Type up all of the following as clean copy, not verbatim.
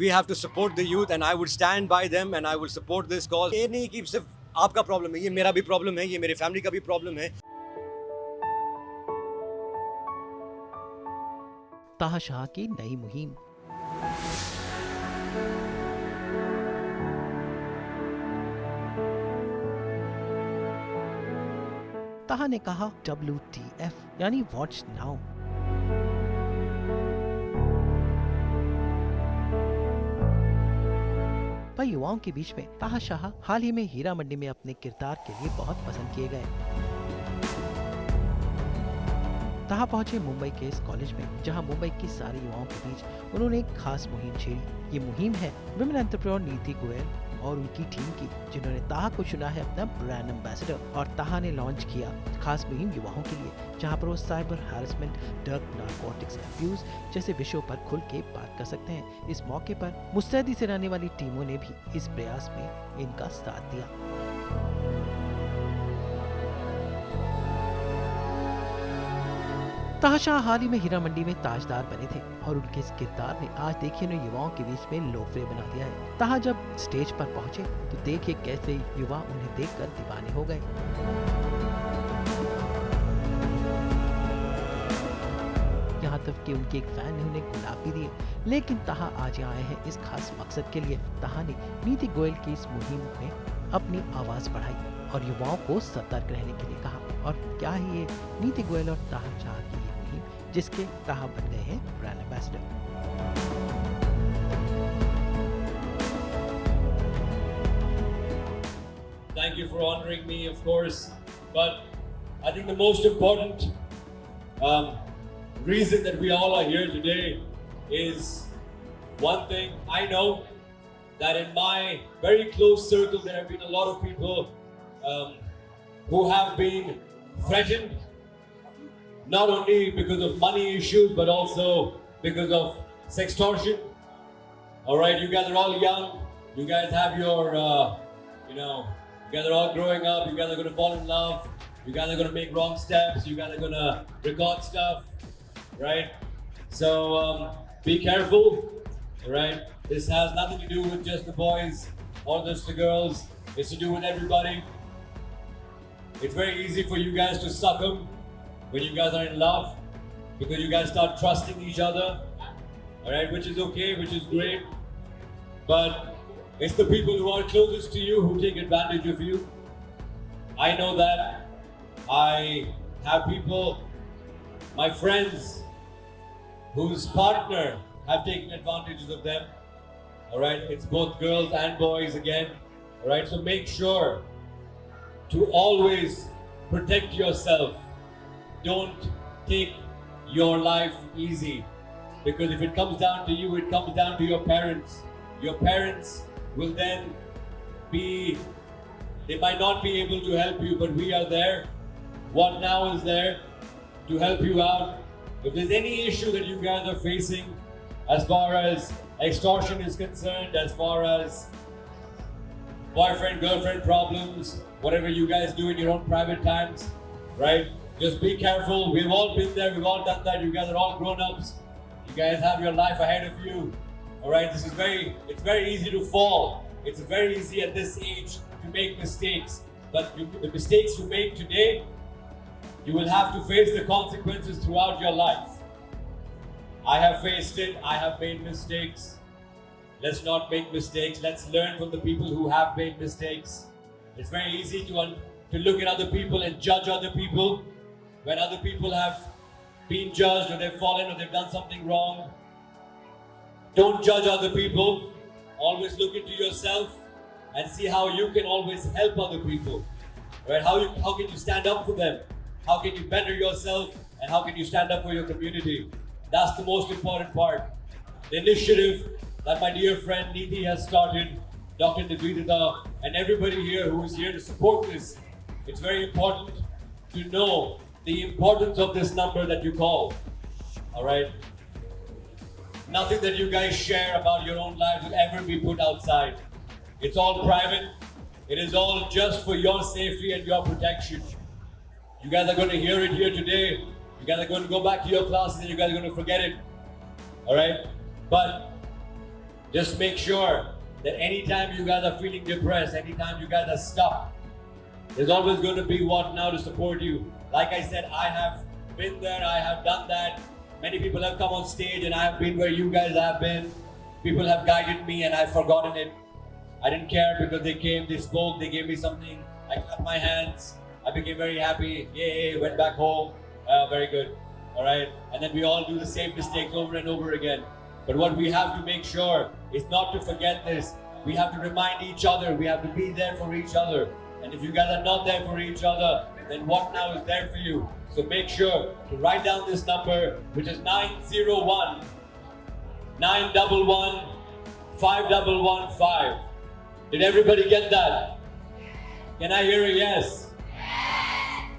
we have to support the youth, and I would stand by them and I will support this cause. ये नहीं कि सिर्फ आपका problem है, ये मेरा भी प्रॉब्लम है, ये मेरे फैमिली का भी प्रॉब्लम है. ताहा शाह की नई मुहिम. ताहा ने कहा WTF यानी वॉच नाउ. पर युवाओं के बीच में ताहा शाह हाल ही में हीरा मंडी में अपने किरदार के लिए बहुत पसंद किए गए. ताहा पहुंचे मुंबई के इस कॉलेज में जहां मुंबई की सारे युवाओं के बीच उन्होंने एक खास मुहिम छेड़ी. ये मुहिम है विमेन एंटरप्रेन्योर नीति गोयल और उनकी टीम की, जिन्होंने ताहा को चुना है अपना ब्रांड एम्बेसडर. और ताहा ने लॉन्च किया खास मुहिम युवाओं के लिए, जहां पर वो cyber harassment, drug, narcotics abuse जैसे विषयों पर खुल के बात कर सकते हैं. इस मौके पर मुस्तैदी से रहने वाली टीमों ने भी इस प्रयास में इनका साथ दिया. ताहा शाह हाल ही में हीरा मंडी में ताजदार बने थे और उनके इस किरदार ने आज देखिए उन्हें युवाओं के बीच में लोकप्रिय बना दिया है. ताहा जब स्टेज पर पहुंचे तो देखिए कैसे युवा उन्हें देखकर दीवाने हो गए. यहाँ तक कि उनके एक फैन ने उन्हें गुलाब भी दिए. लेकिन ताहा आज यहाँ आए हैं इस खास मकसद के लिए. ताहा ने नीति गोयल की इस मुहिम में अपनी आवाज बढ़ाई और युवाओं को सतर्क रहने के लिए कहा. और क्या है ये नीति गोयल और ताहा शाह की ये मुहिम, जिसके ताहा बन गए हैं brand ambassador. Thank you for honoring me, of course. But I think the most important reason that we all are here today is one thing. I know that in my very close circle there have been a lot of people who have been threatened, not only because of money issues but also because of sextortion. All right, you guys are all young. You guys have your, you guys are all growing up. You guys are going to fall in love. You guys are going to make wrong steps. You guys are going to record stuff, right? So be careful, right? This has nothing to do with just the boys or just the girls. It's to do with everybody. It's very easy for you guys to succumb when you guys are in love because you guys start trusting each other, all right, which is okay, which is great. But it's the people who are closest to you who take advantage of you. I know that. I have people, my friends, whose partner have taken advantages of them, all right. It's both girls and boys again, all right. So make sure to always protect yourself. Don't take your life easy, because if it comes down to you, it comes down to your parents. Your parents will then they might not be able to help you, but we are there. What Now is there to help you out. If there's any issue that you guys are facing as far as extortion is concerned, as far as boyfriend, girlfriend problems, whatever you guys do in your own private times, right? Just be careful. We've all been there. We've all done that. You guys are all grown-ups. You guys have your life ahead of you, all right? It's very easy to fall. It's very easy at this age to make mistakes. But the mistakes you make today, you will have to face the consequences throughout your life. I have faced it. I have made mistakes. Let's not make mistakes. Let's learn from the people who have made mistakes. It's very easy to look at other people and judge other people. When other people have been judged or they've fallen or they've done something wrong, don't judge other people. Always look into yourself and see how you can always help other people. Right? How can you stand up for them? How can you better yourself? And how can you stand up for your community? That's the most important part. The initiative that my dear friend Niti has started, Dr. Nidhita, and everybody here who is here to support this, it's very important to know the importance of this number that you call. All right? Nothing that you guys share about your own lives will ever be put outside. It's all private. It is all just for your safety and your protection. You guys are going to hear it here today. You guys are going to go back to your classes and you guys are going to forget it. All right? But just make sure that anytime you guys are feeling depressed, anytime you guys are stuck, there's always going to be What Now to support you. Like I said, I have been there, I have done that. Many people have come on stage and I have been where you guys have been. People have guided me and I've forgotten it. I didn't care because they came, they spoke, they gave me something. I clapped my hands. I became very happy. Yay, went back home. Very good. All right. And then we all do the same mistakes over and over again. But what we have to make sure is not to forget this. We have to remind each other. We have to be there for each other. And if you guys are not there for each other, then What Now is there for you. So make sure to write down this number, which is 901 911 5115. Did everybody get that? Can I hear a yes?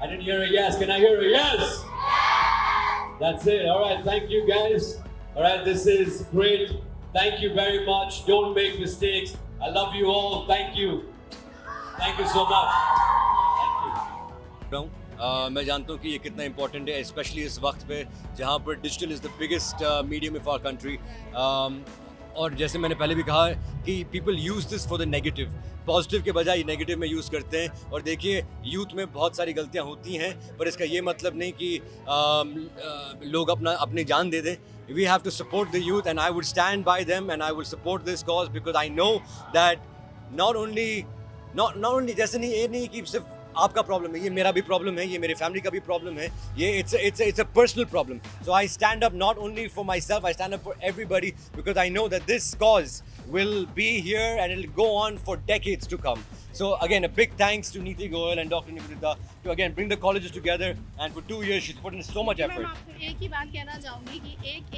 I didn't hear a yes. Can I hear a yes? That's it. All right. Thank you, guys. All right. This is great. Thank you very much. Don't make mistakes. I love you all. Thank you. Thank you so much. Thank you. मैं जानता हूँ कि ये कितना important है, specially इस वक्त पे जहाँ पर digital is the biggest medium of our country. और जैसे मैंने पहले भी कहा कि people use this for the negative, positive के बजाय नेगेटिव में यूज़ करते हैं. और देखिए, यूथ में बहुत सारी गलतियाँ होती हैं, पर इसका ये मतलब नहीं कि लोग अपनी जान दे दें. We have to support the youth, and I would stand by them, and I will support this cause because I know that not only जैसे नहीं, ये नहीं कि सिर्फ आपका प्रॉब्लम है, ये मेरा भी प्रॉब्लम है, ये मेरे फैमिली का भी प्रॉब्लम है, ये it's a personal problem. So I stand up not only for myself, I stand up for everybody because I know that this cause will be here and it'll go on for decades to come. So again, a big thanks to Neeti Goyal and Dr. Nivedita to again bring the colleges together, and for 2 years she's put in so much effort. मैं आपको एक ही बात कहना चाहूँगी कि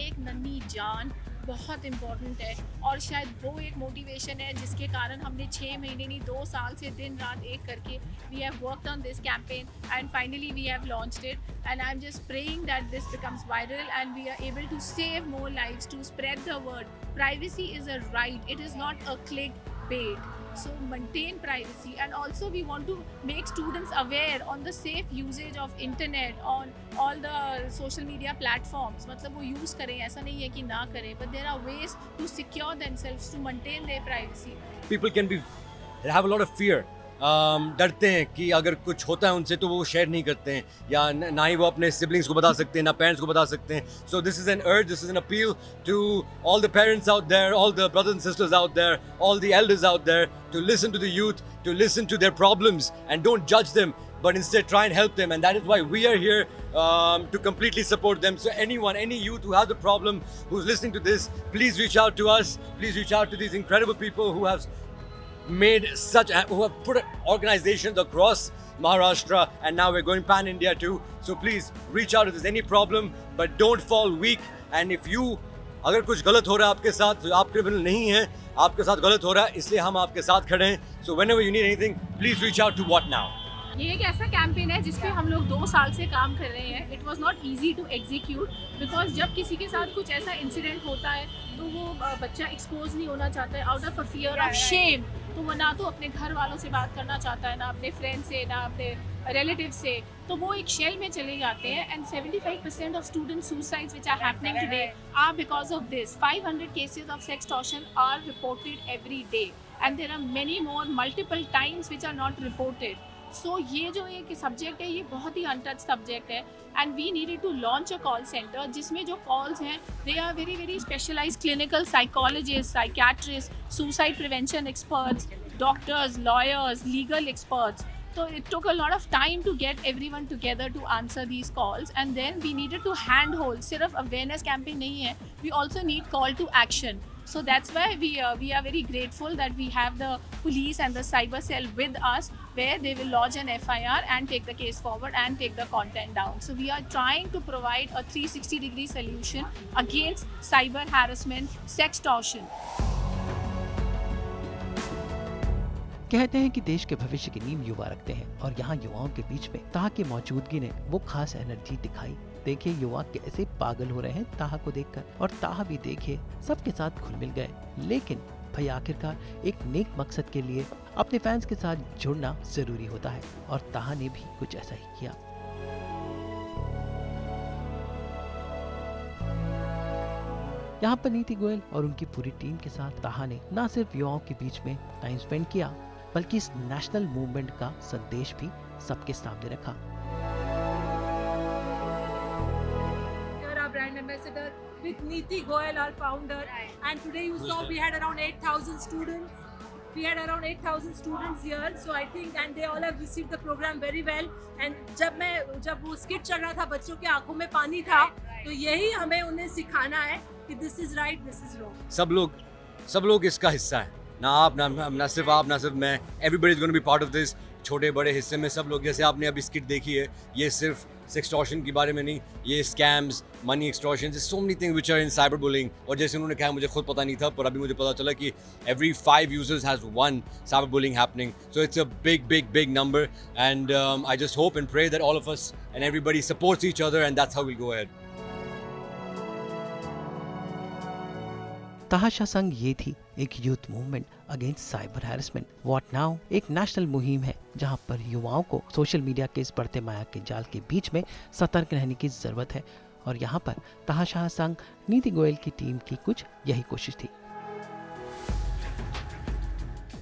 एक नन्ही जान बहुत इम्पोर्टेंट है, और शायद वो एक मोटिवेशन है जिसके कारण हमने 6 महीने नहीं 2 साल से दिन रात एक करके we have worked on this campaign and finally we have launched it. And I am just praying that this becomes viral and we are able to save more lives, to spread the word. Privacy is a right, it is not a clickbait. So maintain privacy, and also we want to make students aware on the safe usage of internet, on all the social media platforms. मतलब वो use करें, ऐसा नहीं है कि ना करें, but there are ways to secure themselves, to maintain their privacy. People have a lot of fear. डरते हैं कि अगर कुछ होता है उनसे तो वो शेयर नहीं करते हैं, या ना ही वो अपने सिबलिंग्स को बता सकते हैं, ना पेरेंट्स को बता सकते हैं. So this is an urge, this is an appeal to all the parents out there, all the brothers and sisters out there, all the elders out there, to listen to the youth, to listen to their problems and don't जज them, but instead try and help them. And that is why we are here to completely support them. So anyone, any youth who has a problem, who's listening to this, please reach out to us. Please reach out to these incredible people who have put organizations across Maharashtra, and now we're going pan India too. So please reach out if there's any problem, but don't fall weak. And if you अगर कुछ गलत हो रहा है आपके साथ, तो आप क्रिमिनल नहीं हैं, आपके साथ गलत हो रहा है, इसलिए हम आपके साथ खड़े हैं. So whenever you need anything, please reach out to What Now. ये एक ऐसा कैंपेन है जिस पे हम लोग 2 साल से काम कर रहे हैं. It was not easy to execute because जब किसी के साथ कुछ ऐसा इंसिडेंट होता है तो वो बच्चा एक्सपोज नहीं होना चाहता है, out of a fear of shame. तो वो ना तो अपने घर वालों से बात करना चाहता है, ना अपने फ्रेंड से, ना अपने रिलेटिव से. तो वो एक शेल में चले जाते हैं. And 75% of student suicides which are happening today are because of this. 500 cases of sextortion are reported every day, and there are many more multiple times which are not reported. So ये जो एक subject है, ये बहुत ही untouch subject है, and we needed to launch a call centre जिसमें जो कॉल्स हैं they are very very specialised clinical psychologist, psychiatrist, suicide prevention experts, doctors, lawyers, legal experts. So it took a lot of time to get everyone together to answer these calls, and then we needed to handhold. सिर्फ awareness campaign नहीं है, we also need call to action. So that's why we are very grateful that we have the police and the cyber cell with us, where they will lodge an FIR and take the case forward and take the content down. So we are trying to provide a 360-degree solution against cyber harassment, sextortion. कहते हैं कि देश के भविष्य की नींव युवा रखते हैं, और यहाँ युवाओं के बीच में ताहा की मौजूदगी ने वो खास एनर्जी दिखाई. देखिए युवा कैसे पागल हो रहे हैं ताहा को देखकर, और ताहा भी देखिए सबके साथ घुल मिल गए. लेकिन भाई आखिरकार एक नेक मकसद के लिए अपने फैंस के साथ जुड़ना जरूरी होता है, और ताहा ने भी कुछ ऐसा ही किया. यहाँ पर नीति गोयल और उनकी पूरी टीम के साथ ताहा ने न सिर्फ युवाओं के बीच में टाइम स्पेंड किया, बल्कि इस नेशनल मूवमेंट का संदेश भी सबके सामने रखा। Brand ambassador with Neeti Goyal, our founder, and today you saw we had around 8,000 students. We had around 8,000 students here, so I think, and they all have received the program very well. And जब वो skit चल रहा था, बच्चों की आंखों में पानी था, तो यही हमें उन्हें सिखाना है कि this is right, this is wrong. सब लोग इसका हिस्सा है, ना आप ना सिर्फ आप, ना सिर्फ मैं, everybody is going to be part of this। छोटे बड़े हिस्से में सब लोग, जैसे आपने अभी स्किट देखी है, ये सिर्फ एक्सटॉर्शन के बारे में नहीं, ये scams, money extortion, so many things which are in cyber bullying. और जैसे उन्होंने कहा, मुझे खुद पता नहीं था, पर अभी मुझे पता चला कि every 5 users has 1 cyber bullying happening, so it's a big number, and I just hope and pray that all of us and everybody supports each other, and that's how we'll go ahead। तहाशा संग ये थी एक youth movement against cyber harassment. What now एक national मुहिम है जहां पर युवाओं को सोशल मीडिया के इस बढ़ते माया के जाल के बीच में सतर्क रहने की जरूरत है, और यहां पर तहाशा संग नीति गोयल की टीम की कुछ यही कोशिश थी।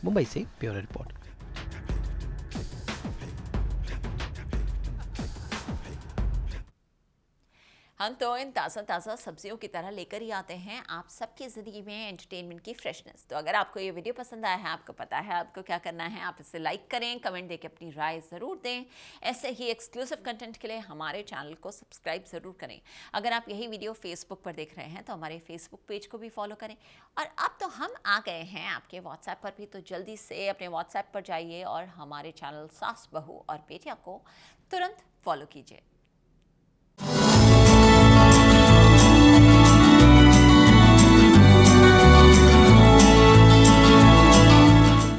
मुंबई से ब्यूरो रिपोर्ट। हम तो इन ताज़ा सब्जियों की तरह लेकर ही आते हैं आप सबकी ज़िंदगी में एंटरटेनमेंट की फ्रेशनेस। तो अगर आपको ये वीडियो पसंद आया है, आपको पता है आपको क्या करना है, आप इसे लाइक करें, कमेंट देके अपनी राय ज़रूर दें। ऐसे ही एक्सक्लूसिव कंटेंट के लिए हमारे चैनल को सब्सक्राइब ज़रूर करें। अगर आप यही वीडियो फेसबुक पर देख रहे हैं तो हमारे फेसबुक पेज को भी फॉलो करें। और अब तो हम आ गए हैं आपके व्हाट्सएप पर भी, तो जल्दी से अपने व्हाट्सएप पर जाइए और हमारे चैनल सास बहू और बेटियाँ को तुरंत फॉलो कीजिए।